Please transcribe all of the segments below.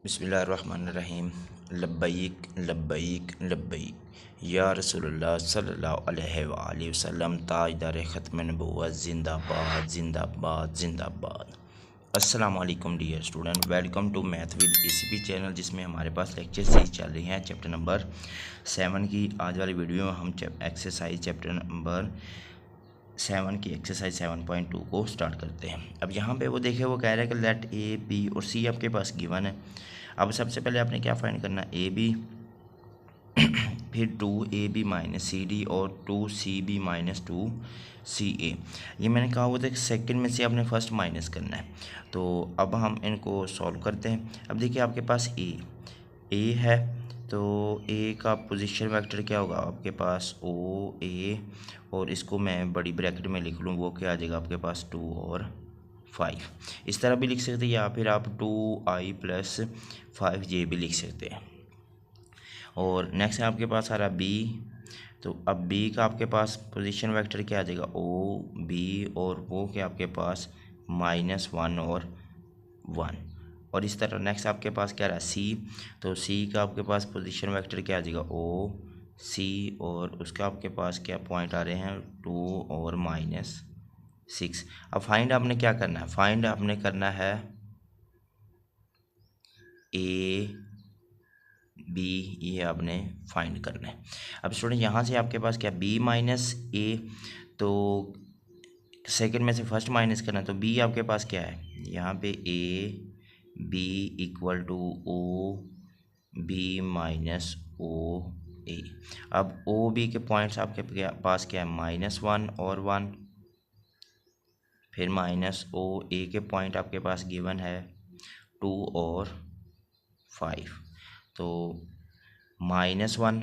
बिस्मिल्लाहिर्रहमानिर्रहीम। लब्बैक लब्बैक लब्बैक या रसूलुल्लाह सल्लल्लाहु अलैहि वसल्लम ताजदार ख़त्म नबुव्वत ज़िंदाबाद ज़िंदाबाद ज़िंदाबाद। अस्सलाम वालेकुम dear student, welcome to math with ECP channel, जिसमें हमारे पास लेक्चर सीरीज चल रही हैं चैप्टर नंबर 7 की। आज वाली वीडियो में हम एक्सरसाइज चैप्टर नंबर 7 की एक्सरसाइज 7.2 को स्टार्ट करते हैं। अब यहाँ पे वो देखे, वो कह रहा है कि लेट ए बी और सी आपके पास गिवन है। अब सबसे पहले आपने क्या फाइंड करना, ए बी फिर 2AB माइनस सी डी और 2CB माइनस 2CA। ये मैंने कहा हुआ था सेकंड में से आपने फर्स्ट माइनस करना है। तो अब हम इनको सॉल्व करते हैं। अब देखिए आपके पास ए है, तो ए का पोजीशन वेक्टर क्या होगा आपके पास, ओ ए, और इसको मैं बड़ी ब्रैकेट में लिख लूँ, वो क्या आ जाएगा आपके पास 2 और 5। इस तरह भी लिख सकते हैं, या फिर आप 2i + 5j भी लिख सकते हैं। और नेक्स्ट आपके पास आ रहा बी, तो अब बी का आपके पास पोजीशन वेक्टर क्या आ जाएगा, ओ बी, और वो क्या आपके पास -1 और 1। और इस तरह नेक्स्ट आपके पास क्या रहा सी, तो सी का आपके पास पोजीशन वेक्टर क्या आ जाएगा, ओ सी, और उसका आपके पास क्या पॉइंट आ रहे हैं 2 और -6। अब फाइंड आपने क्या करना है, फाइंड आपने करना है ए बी, ये आपने फाइंड करना है। अब स्टूडेंट यहाँ से आपके पास क्या बी माइनस ए, तो सेकंड में से फर्स्ट माइनस करना है, तो बी आपके पास क्या है यहाँ पे A B equal to O B minus O A. अब ओ बी के पॉइंट्स आपके पास क्या है -1 और 1, फिर माइनस ओ ए के पॉइंट आपके पास गिवन है 2 और 5। तो -1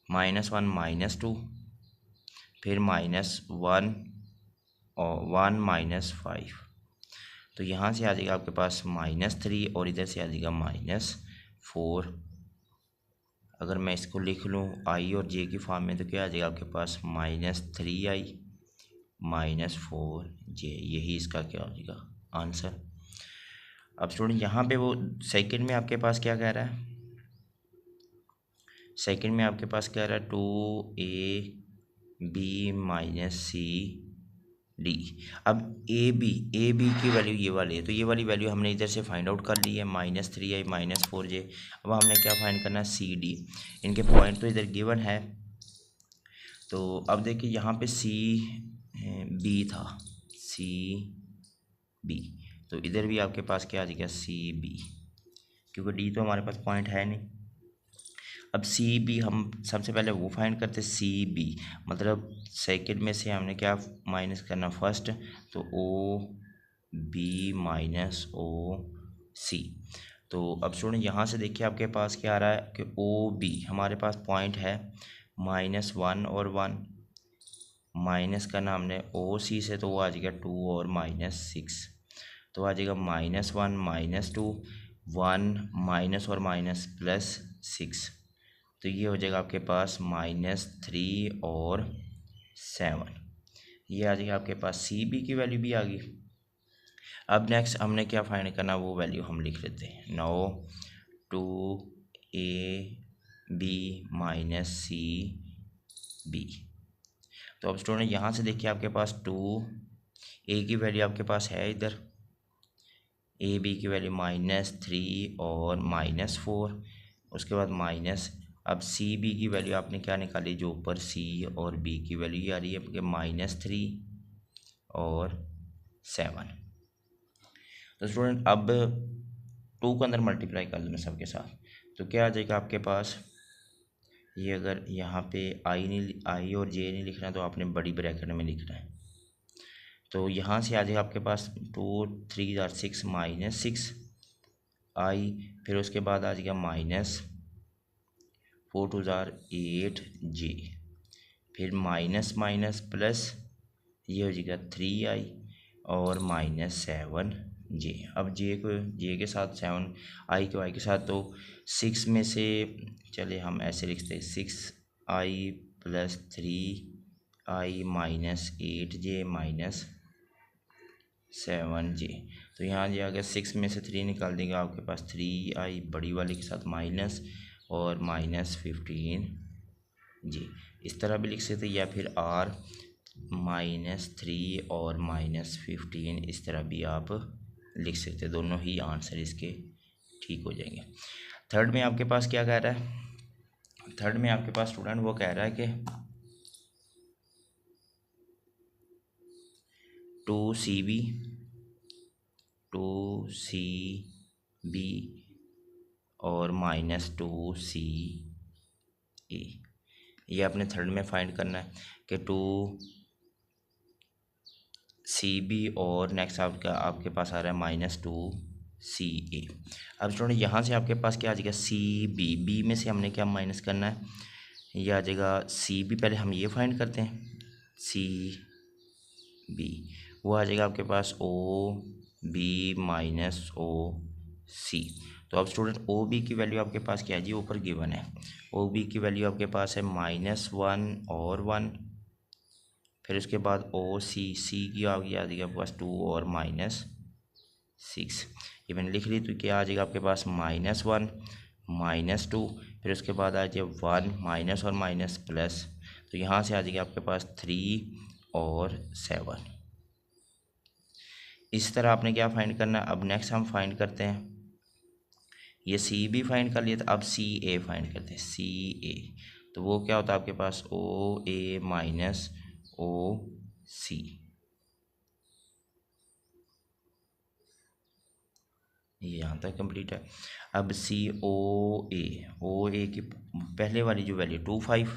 -2, फिर -1 और 1 -5। तो यहाँ से आ जाएगा आपके पास -3 और इधर से आ जाएगा -4। अगर मैं इसको लिख लूँ आई और जे की फॉर्म में, तो क्या आ जाएगा आपके पास -3i -4j। यही इसका क्या हो जाएगा आंसर। अब स्टूडेंट यहाँ पे वो सेकंड में आपके पास क्या कह रहा है, सेकंड में आपके पास कह रहा है 2AB - CD। अब ए बी की वैल्यू ये वाली है, तो ये वाली वैल्यू हमने इधर से फाइंड आउट कर ली है -3i -4j। अब हमने क्या फाइंड करना है CD। इनके पॉइंट तो इधर गिवन है, तो अब देखिए यहाँ पे CB था, CB, तो इधर भी आपके पास क्या आ जाएगा CB, क्योंकि D तो हमारे पास पॉइंट है नहीं। अब CB हम सबसे पहले वो फाइंड करते CB, मतलब सेकंड में से हमने क्या माइनस करना फर्स्ट, तो OB -OC। तो अब स्टूडेंट यहाँ से देखिए आपके पास क्या आ रहा है कि OB हमारे पास पॉइंट है -1 और 1, माइनस करना हमने OC से, तो वो आ जाएगा 2 और -6। तो आ जाएगा -1 -2, 1 माइनस और माइनस +6, तो ये हो जाएगा आपके पास -3 और 7। ये आ जाएगा आपके पास CB की वैल्यू भी आ गई। अब नेक्स्ट हमने क्या फाइंड करना, वो वैल्यू हम लिख लेते हैं। Now 2AB - CB। तो अब स्टूडेंट यहाँ से देखिए आपके पास 2A की वैल्यू आपके पास है इधर, AB की वैल्यू -3 और -4, उसके बाद माइनस। अब CB की वैल्यू आपने क्या निकाली, जो ऊपर C और B की वैल्यू आ रही है -3 और 7। तो स्टूडेंट अब 2 को अंदर मल्टीप्लाई कर देना सबके साथ, तो क्या आ जाएगा आपके पास, ये अगर यहाँ पे आई और जे नहीं लिखना, तो आपने बड़ी ब्रैकेट में लिखना है। तो यहाँ से आ जाएगा आपके पास 2 3 6 -6 आई, फिर उसके बाद आ जाएगा -4 2 8j, फिर माइनस माइनस प्लस, ये हो जाएगा 3i और -7j। अब जे के साथ 7, आई के वाई के साथ, तो 6 में से चले हम ऐसे लिखते हैं 6i + 3i -8j -7j। तो यहाँ जो अगर 6 में से 3 निकाल देंगे आपके पास 3i बड़ी वाले के साथ माइनस और -15 जी, इस तरह भी लिख सकते हैं, या फिर r -3 और -15 इस तरह भी आप लिख सकते हैं। दोनों ही आंसर इसके ठीक हो जाएंगे। थर्ड में आपके पास क्या कह रहा है? थर्ड में आपके पास स्टूडेंट वो कह रहा है कि 2cb और -2ca, ये आपने थर्ड में फाइंड करना है कि 2cb और नेक्स्ट आपके पास आ रहा है -2ca। अब स्टूडेंट यहाँ से आपके पास क्या आ जाएगा? बी में से हमने क्या माइनस करना है? ये आ जाएगा cb, पहले हम ये फाइंड करते हैं cb, वो आ जाएगा आपके पास OB -OC। तो अब स्टूडेंट OB की वैल्यू आपके पास क्या है जी? ऊपर गिवन है। OB की वैल्यू आपके पास है -1 और 1, फिर उसके बाद OC की आ गई आपके पास 2 और -6, ये मैंने लिख ली। तो क्या आ जाएगा आपके पास? -1 -2, फिर उसके बाद आ जाए 1 माइनस और माइनस प्लस, तो यहाँ से आ जाएगा आपके पास 3 और 7। इस तरह आपने क्या फाइंड करना है? अब नेक्स्ट हम फाइंड करते हैं, ये CB फाइंड कर लिया, तो अब CA फाइंड करते हैं। CA तो वो क्या होता है आपके पास? OA -OC। ये यहाँ तक कंप्लीट है। अब OA की पहले वाली जो वैल्यू 25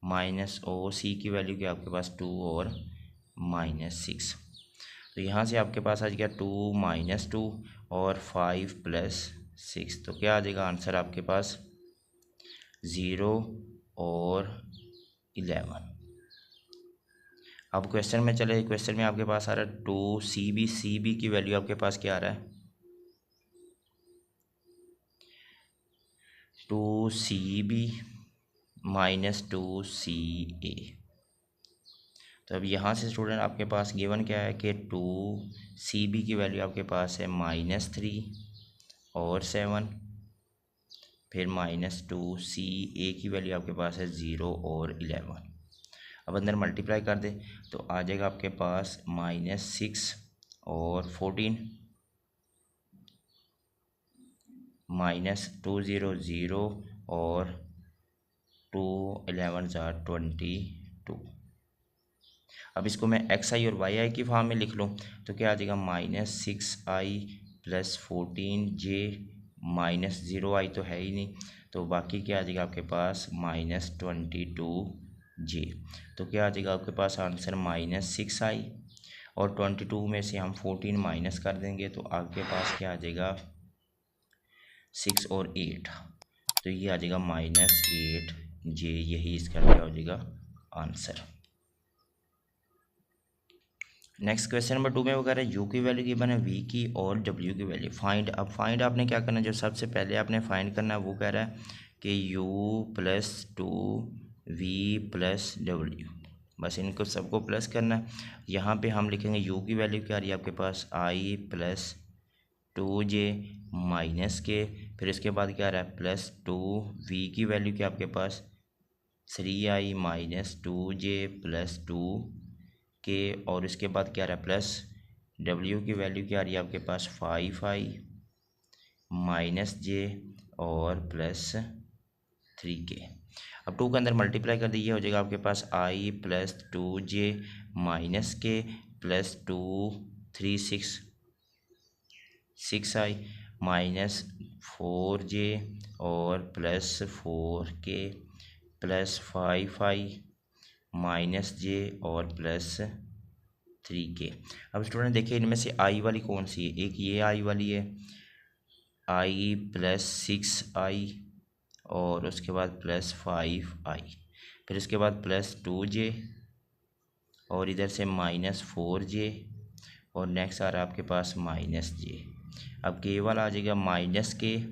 -OC की वैल्यू क्या आपके पास? 2 और -6, तो यहाँ से आपके पास आ जाएगा 2 -2 और 5 + 6, तो क्या आ जाएगा आंसर आपके पास? 0 और 11। अब क्वेश्चन में चले, क्वेश्चन में आपके पास आ रहा है 2cb की वैल्यू आपके पास क्या आ रहा है? 2cb -2ca। तो अब यहाँ से स्टूडेंट आपके पास गिवन क्या है कि 2cb की वैल्यू आपके पास है -3 और 7, फिर -2ca की वैल्यू आपके पास है 0 और 11। अब अंदर मल्टीप्लाई कर दे तो आ जाएगा आपके पास -6 और 14, -2 0 0 और 2 11 22। अब इसको मैं xi और yi की फॉर्म में लिख लूँ तो क्या आ जाएगा? -6i + 14j -0i तो है ही नहीं, तो बाकी क्या आ जाएगा आपके पास? -22j। तो क्या आ जाएगा आपके पास आंसर? -6i, और 22 में से हम 14 माइनस कर देंगे तो आपके पास क्या आ जाएगा? 6 और 8, तो ये आ जाएगा -8j, यही इसका क्या हो जाएगा आंसर। नेक्स्ट क्वेश्चन नंबर 2 में वो कह रहा है u की वैल्यू गिवन है v की और w की वैल्यू फाइंड। अब फाइंड आपने क्या करना है? जो सबसे पहले आपने फाइंड करना है वो कह रहा है कि u + 2v + w, बस इनको सबको प्लस करना है। यहाँ पे हम लिखेंगे u की वैल्यू क्या आ रही है आपके पास? i + 2j -k, फिर इसके बाद क्या आ रहा है? +2v की वैल्यू क्या आपके पास? 3i - 2j + 2k, और इसके बाद क्या आ रहा है? प्लस w की वैल्यू क्या आ रही है आपके पास? 5i - j और +3k। अब 2 के अंदर मल्टीप्लाई कर दीजिए, हो जाएगा आपके पास i + 2j -k + 2 3 6i -4j और +4k + 5i -j और +3k। अब स्टूडेंट देखिए इनमें से आई वाली कौन सी है? एक ये आई वाली है, i + 6i, और उसके बाद +5i, फिर उसके बाद +2j, और इधर से -4j, और नेक्स्ट आ रहा है आपके पास -j। अब के वाला आ जाएगा -k,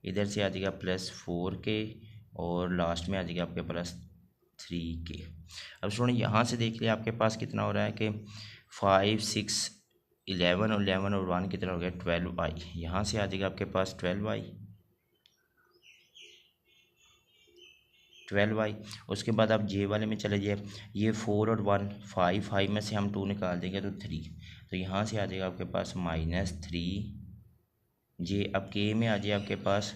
इधर से आ जाएगा +4k, और लास्ट में आ जाएगा आपके पास 3k। अब स्टूडेंट यहाँ से देख लिया आपके पास कितना हो रहा है कि 5 6 11 और 11 और 1 कितना हो गया 12i। यहाँ से आ जाएगा आपके पास 12i। उसके बाद आप जे वाले में चले जाइए, ये 4 और 1 5 में से हम 2 निकाल देंगे तो 3, तो यहाँ से आ जाएगा आपके पास -3 जे। अब के में आ जाए आपके पास,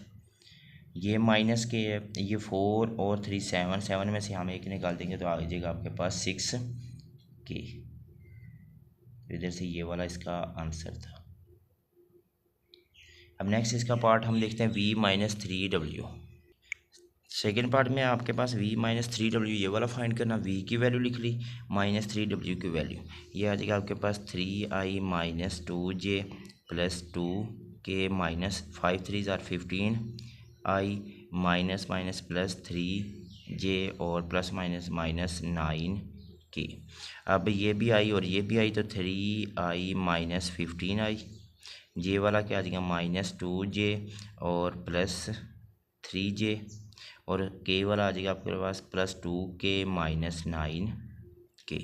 ये माइनस के है, ये 4 और 3 7 में से हम एक निकाल देंगे तो आ जाएगा आपके पास 6k। इधर से ये वाला इसका आंसर था। अब नेक्स्ट इसका पार्ट हम देखते हैं v-3w। सेकेंड पार्ट में आपके पास v-3w ये वाला फाइंड करना, v की वैल्यू लिख ली, -3w की वैल्यू, ये आ जाएगा आपके पास 3i - 2j plus 2k minus 5 3 = 15 i minus minus plus 3j और प्लस माइनस माइनस 9k। अब ये भी आई और ये भी आई तो 3i - 15i, जे वाला क्या आ जाएगा -2j और प्लस 3j और के वाला आ जाएगा आपके पास +2k - 9k।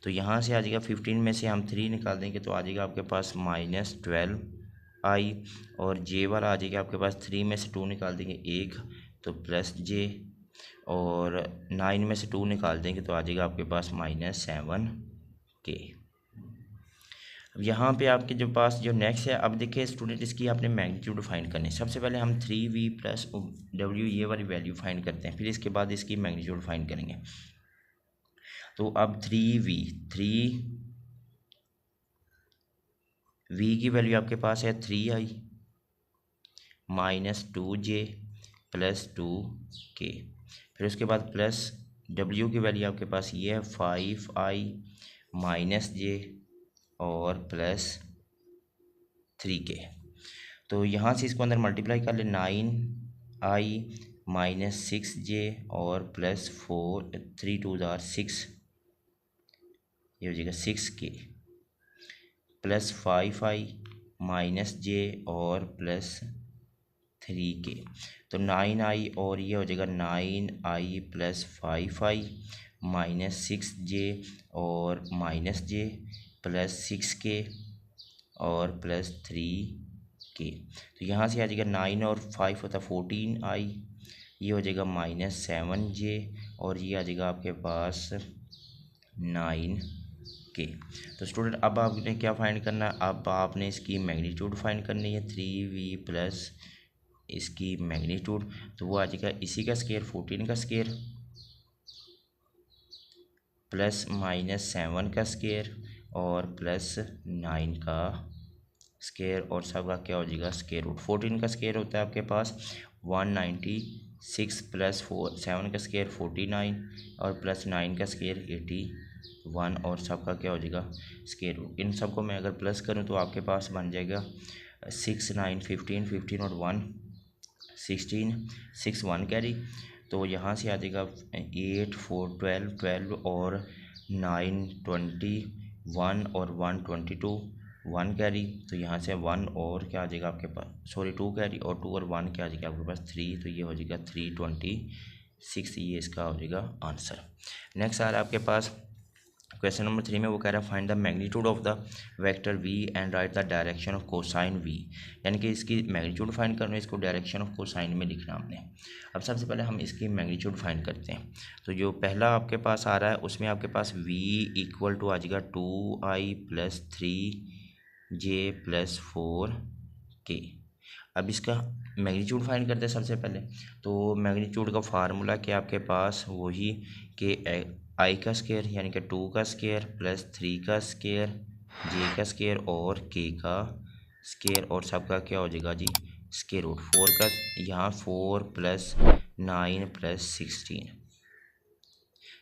तो यहाँ से आ जाएगा 15 में से हम 3 निकाल देंगे तो आ जाएगा आपके पास -12i और जे वाला आ जाएगा आपके पास 3 में से 2 निकाल देंगे 1 तो +j और 9 में से 2 निकाल देंगे तो आ जाएगा आपके पास -7k। अब यहाँ पे आपके जो पास जो नेक्स्ट है, अब देखिए स्टूडेंट इसकी आपने मैग्नीट्यूड फाइंड करनी है। सबसे पहले हम 3v + w ये वाली वैल्यू फाइंड करते हैं, फिर इसके बाद इसकी मैग्नीट्यूड फाइंड करेंगे। तो अब 3v की वैल्यू आपके पास है 3i - 2j प्लस 2k, फिर उसके बाद प्लस w की वैल्यू आपके पास ये है 5i - j और प्लस 3k। तो यहाँ से इसको अंदर मल्टीप्लाई कर ले, 9i - 6j और प्लस 4 3 2 = 6, ये हो जाएगा 6k प्लस 5i - j और प्लस 3k। तो 9i और ये हो जाएगा 9i प्लस 5i - 6j और -j प्लस 6k और प्लस 3k। तो यहाँ से आ जाएगा 9 और 5 होता है 14i, ये हो जाएगा -7j और ये आ जाएगा आपके पास 9k। तो स्टूडेंट अब आपने क्या फाइंड करना है, अब आपने इसकी मैग्नीट्यूड फाइंड करनी है 3v प्लस इसकी मैग्नीट्यूड, तो वो आ जाएगा इसी का स्केयर 14 का स्केयर प्लस -7 का स्केयर और प्लस 9 का स्केयर और सब का क्या हो जाएगा स्केयर रूट। 14 का स्केयर होता है आपके पास 196 प्लस 7 का स्केयर 49 और प्लस 9 का स्केयर 81 और सब का क्या हो जाएगा स्केयर रूट। इन सब को मैं अगर प्लस करूं तो आपके पास बन जाएगा 6 9 15 15 और 1 16 6 1 कैरी। तो यहाँ से आ जाएगा 8 4 12 12 और 9 21 और 1 22 1 कैरी। तो यहाँ से 1 और क्या आ जाएगा आपके पास, सॉरी 2 कैरी और 2 और 1 क्या आ जाएगा आपके पास 3, तो ये हो जाएगा 326, ये इसका हो जाएगा आंसर। नेक्स्ट आ रहा है आपके पास क्वेश्चन नंबर 3 में, वो कह रहा है find the magnitude of the vector v and right the direction of cosine v। यानी कि इसकी मैग्नीट्यूड फाइंड करना है, इसको डायरेक्शन ऑफ कोसाइन में लिखना हमने। अब सबसे पहले हम इसकी मैग्नीट्यूड फाइंड करते हैं। तो जो पहला आपके पास आ रहा है उसमें आपके पास v = आ जाएगा 2i plus 3j plus 4k। अब इसका मैग्नीट्यूड फाइंड करते हैं सबसे पहले। तो मैग्नीट्यूड का फार्मूला क्या आपके पास वही कि i का स्केयर यानी कि 2 का स्केयर प्लस 3 का स्केयर j का स्केयर और k का स्केयर और सबका क्या हो जाएगा जी स्केयर रूट। 4 का यहाँ 4 प्लस 9 प्लस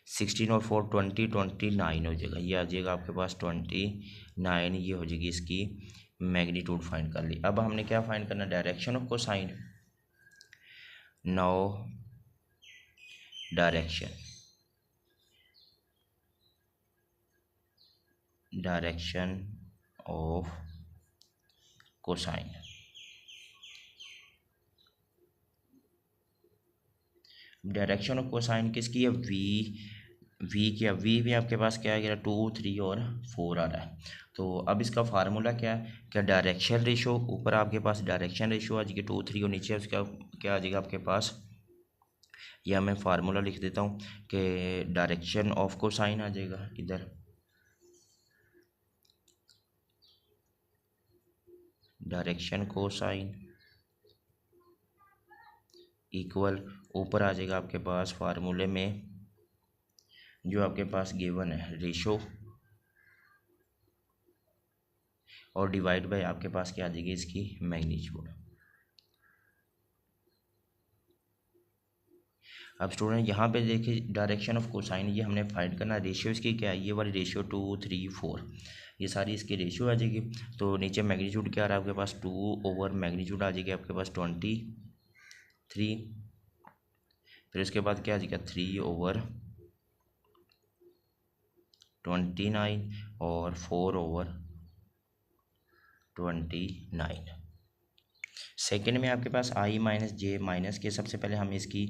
16 और 4 20 29 हो जाएगा, ये आ जाएगा आपके पास 29, ये हो जाएगी इसकी मैग्नीट्यूड फाइंड कर ली। अब हमने क्या फाइंड करना, direction of cosine. Now direction of cosine. Direction of cosine किसकी है, वी की है। वी भी आपके पास क्या आ गया, 2 3 और 4 आ रहा है। तो अब इसका फार्मूला क्या है, क्या डायरेक्शन रेशो, ऊपर आपके पास डायरेक्शन रेशो आ जाएगी 2 3 और नीचे उसका क्या आ जाएगा आपके पास, या मैं फार्मूला लिख देता हूँ कि डायरेक्शन ऑफ कोसाइन आ जाएगा इधर, डायरेक्शन कोसाइन इक्वल, ऊपर आ जाएगा आपके पास फार्मूले में जो आपके पास गिवन है रेशो, और डिवाइड बाय आपके पास क्या आ जाएगी इसकी मैग्नीट्यूड। अब स्टूडेंट यहाँ पे देखिए डायरेक्शन ऑफ कोसाइन ये हमने फाइंड करना, रेशियो इसकी क्या है, ये वाली रेशियो 2 3 4, ये सारी इसकी रेशियो आ जाएगी। तो नीचे मैग्नीट्यूड क्या आ रहा है आपके पास, 2 ओवर मैग्नीट्यूड आ जाएगी आपके पास 23, फिर उसके बाद क्या आ जाएगा 3 ओवर 29 और 4 ओवर 29। सेकेंड में आपके पास आई माइनस जे माइनस के, सबसे पहले हम इसकी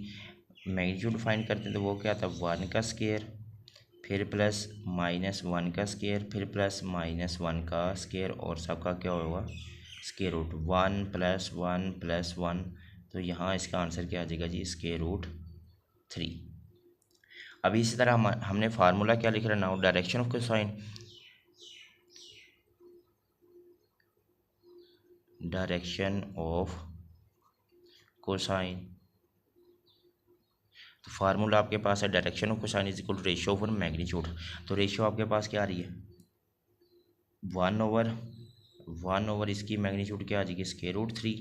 मैग्नीट्यूड फाइंड करते हैं, तो वो क्या था 1 का स्क्वायर, फिर प्लस -1 का स्क्वायर, फिर प्लस -1 का स्क्वायर, और सबका क्या होगा स्क्वायर रूट, 1 + 1 + 1। तो यहाँ इसका आंसर क्या आ जाएगा जी, स्क्वायर रूट 3। अभी इसी तरह हमने फार्मूला क्या लिख रहे हैं now, direction of cosine, direction of cosine, तो फार्मूला आपके पास है direction of cosine is equal to ratio over magnitude. तो रेशियो आपके पास क्या आ रही है 1 ओवर इसकी मैग्नीट्यूड क्या आ जाएगी स्क्वायर रूट 3,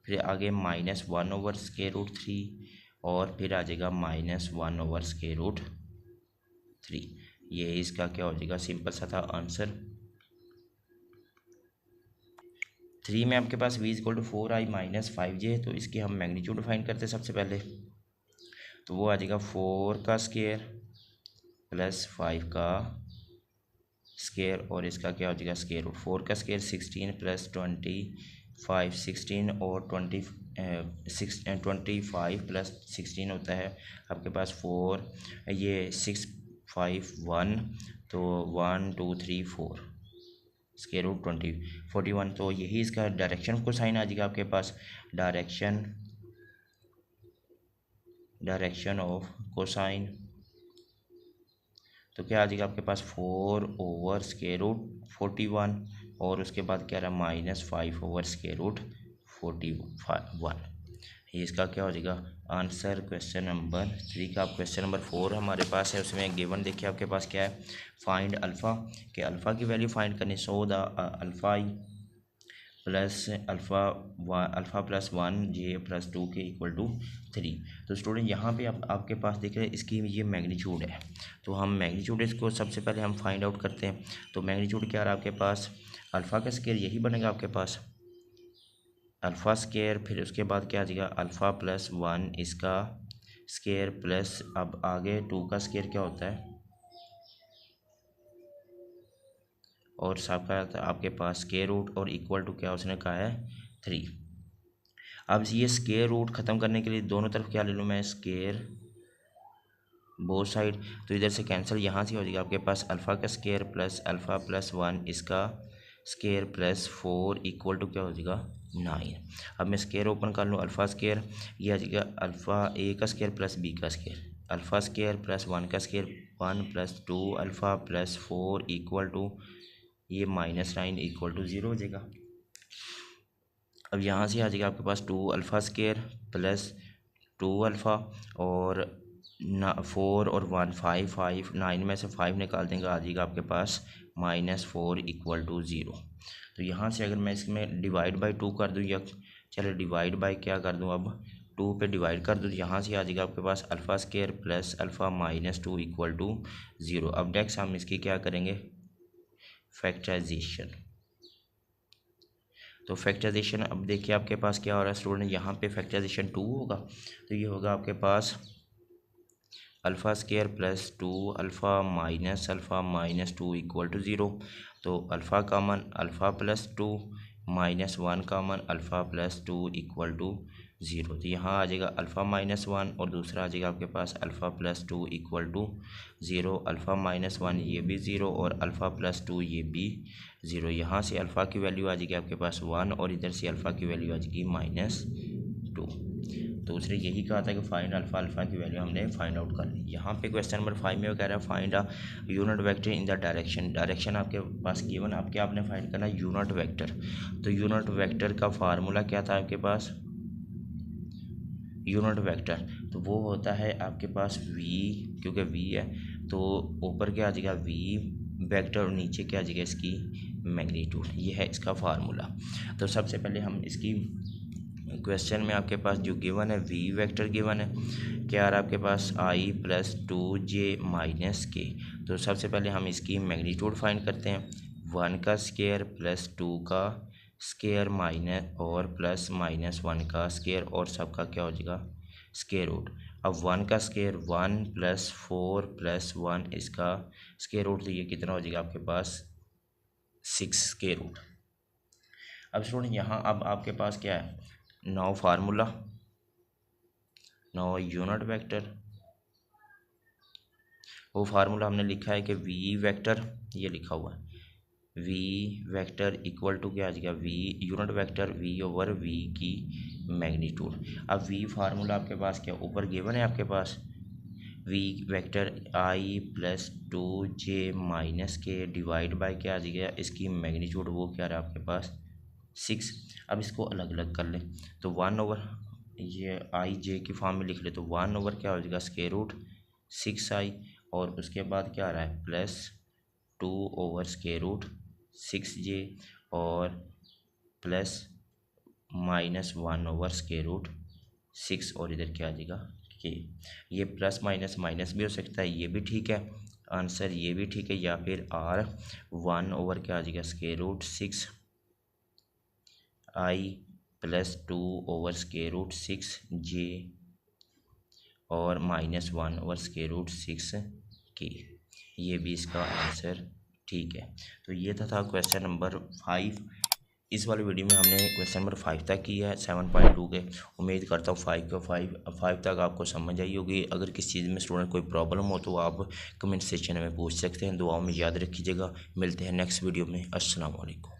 फिर आगे -1 ओवर स्क्वायर रूट 3, और फिर आ जाएगा -1 ओवर स्क्वायर रूट 3। ये इसका क्या हो जाएगा, सिंपल सा था आंसर। 3 में आपके पास v equal to 4i minus 5j, तो इसकी हम मैग्नीट्यूड फाइंड करते हैं सबसे पहले, तो वो आ जाएगा 4 का स्क्वायर प्लस 5 का स्क्वायर, और इसका क्या हो जाएगा स्क्वायर रूट, 4 का स्क्वायर 16 + 25 16 और 25 + 16 होता है आपके पास 4, ये 6 5 1, तो 1 2 3 4 स्क्वायर रूट 41। तो यही इसका डायरेक्शन को साइन आ जाएगा आपके पास, डायरेक्शन ऑफ कोसाइन, तो क्या आ जाएगा आपके पास 4 ओवर स्क्वायर रूट 41, और उसके बाद क्या रहा -5 ओवर स्क्वायर रूट 41। ये इसका क्या हो जाएगा आंसर क्वेश्चन नंबर 3 का। अब क्वेश्चन नंबर 4 हमारे पास है, उसमें गिवन देखिए आपके पास क्या है, फाइंड अल्फ़ा, कि अल्फ़ा की वैल्यू फाइंड करनी, so the alpha i plus alpha plus 1 j + 2 के इक्वल टू 3। तो स्टूडेंट यहाँ पे आपके पास देख रहे हैं इसकी ये मैग्नीट्यूड है, तो हम मैग्नीट्यूड इसको सबसे पहले हम फाइंड आउट करते हैं। तो मैग्नीट्यूड क्या रहा आपके पास, अल्फ़ा का स्क्वायर यही बनेगा आपके पास अल्फ़ा स्क्वायर, फिर उसके बाद क्या आ जाएगा अल्फ़ा प्लस 1 इसका स्क्वायर, प्लस अब आगे 2 का स्क्वायर क्या होता है, और सबका आपके पास स्क्वायर रूट, और इक्वल टू क्या उसने कहा है 3। अब ये स्क्वायर रूट ख़त्म करने के लिए दोनों तरफ क्या ले लूँ मैं, स्क्वायर बोथ साइड, तो इधर से कैंसिल, यहाँ से हो जाएगा आपके पास अल्फ़ा का स्क्वायर प्लस अल्फ़ा प्लस 1 इसका स्क्वायर प्लस 4 इक्वल टू क्या हो जाएगा 9। अब मैं स्क्वायर ओपन कर लूँ, अल्फ़ा स्क्वायर ये आ जाएगा अल्फ़ा a का स्क्वायर प्लस b का स्क्वायर, अल्फ़ा स्क्वायर प्लस 1 का square 1 + 2 alpha plus 4 equal to ये -9 इक्वल टू 0 हो जाएगा। अब यहाँ से आ जाएगा आपके पास 2 अल्फ़ा स्क्वायर प्लस 2 अल्फ़ा, और 4 और 1 5 5 9 में से 5 निकाल देंगे, आ जाएगा आपके पास -4 इक्वल टू 0। तो यहाँ से अगर मैं इसमें डिवाइड बाई 2 कर दूँ, या चलो डिवाइड बाई क्या कर दूँ, अब 2 पे डिवाइड कर दूँ, तो यहाँ से आ जाएगा आपके पास alpha square plus alpha -2 equal to 0। अब नेक्स्ट हम इसकी क्या करेंगे फैक्टराइजेशन। तो फैक्टराइजेशन अब देखिए आपके पास क्या हो रहा है स्टूडेंट, यहाँ पे फैक्टराइजेशन 2 होगा, तो ये होगा आपके पास alpha square plus 2 alpha minus alpha -2 equal to 0। तो alpha common, alpha plus 2 -1 common alpha plus 2 equal to 0। तो यहाँ आ जाएगा अल्फ़ा -1 और दूसरा आ जाएगा आपके पास alpha plus 2 equal to 0। Alpha -1 ये भी 0 और अल्फ़ा प्लस 2 ये भी 0। यहाँ से अल्फ़ा की वैल्यू आ जाएगी आपके पास 1 और इधर से अल्फ़ा की वैल्यू आ जाएगी -2। तो उसने यही कहा था कि फाइंड अल्फ़ा की वैल्यू हमने फाइंड आउट कर ली। यहाँ पे क्वेश्चन नंबर 5 में वो कह रहा है find a unit vector in the direction आपके पास गिवन, आपके आपने फाइंड करना यूनिट वेक्टर। तो यूनिट वेक्टर का फार्मूला क्या था आपके पास, यूनिट वेक्टर तो वो होता है आपके पास v, क्योंकि v है तो ऊपर क्या आ जाएगा v वेक्टर और नीचे क्या आ जाएगा इसकी मैग्नीट्यूड। ये है इसका फार्मूला। तो सबसे पहले हम इसकी क्वेश्चन में आपके पास जो गिवन है v वेक्टर गिवन है, क्या आ रहा है आपके पास i प्लस 2j माइनस के। तो सबसे पहले हम इसकी मैग्नीट्यूड फाइंड करते हैं, 1 का स्क्वायर प्लस 2 का स्क्वायर माइनस और प्लस -1 का स्क्वायर और सबका क्या हो जाएगा स्क्वायर रूट। अब 1 का स्क्वायर 1 प्लस 4 प्लस 1 इसका स्क्वायर रूट, तो ये कितना हो जाएगा आपके पास 6 स्क्वायर रूट। अब स्टूडेंट यहाँ अब आपके पास क्या है, now formula, now unit vector. वो फार्मूला हमने लिखा है कि v वेक्टर, ये लिखा हुआ है v वेक्टर इक्वल टू क्या आ जाएगा v unit vector v over v की मैग्नीट्यूड। अब v फार्मूला आपके पास क्या ऊपर गिवन है आपके पास v vector i plus 2j minus के डिवाइड बाय क्या आ जाएगा इसकी मैग्नीट्यूड, वो क्या रहा आपके पास 6। अब इसको अलग अलग कर ले तो 1 ओवर ये आई जे की फॉर्म में लिख ले तो 1 ओवर क्या हो जाएगा स्क्वायर रूट 6i और उसके बाद क्या आ रहा है plus 2 over square root 6j और प्लस -1 ओवर स्क्वायर रूट 6 और इधर क्या आ जाएगा के। ये प्लस माइनस माइनस भी हो सकता है, ये भी ठीक है आंसर, ये भी ठीक है, या फिर r 1 ओवर क्या आ जाएगा square root 6 i plus 2 over square root 6j और -1 ओवर स्क्वायर रूट 6k। ये भी इसका आंसर ठीक है। तो ये था क्वेश्चन नंबर 5। इस वाले वीडियो में हमने क्वेश्चन नंबर 5 तक किया है 7.2 के। उम्मीद करता हूँ 5 तक आपको समझ आई होगी। अगर किसी चीज़ में स्टूडेंट कोई प्रॉब्लम हो तो आप कमेंट सेक्शन में पूछ सकते हैं। दुआओं में याद रखिएगा। मिलते हैं नेक्स्ट वीडियो में। अस्सलाम वालेकुम।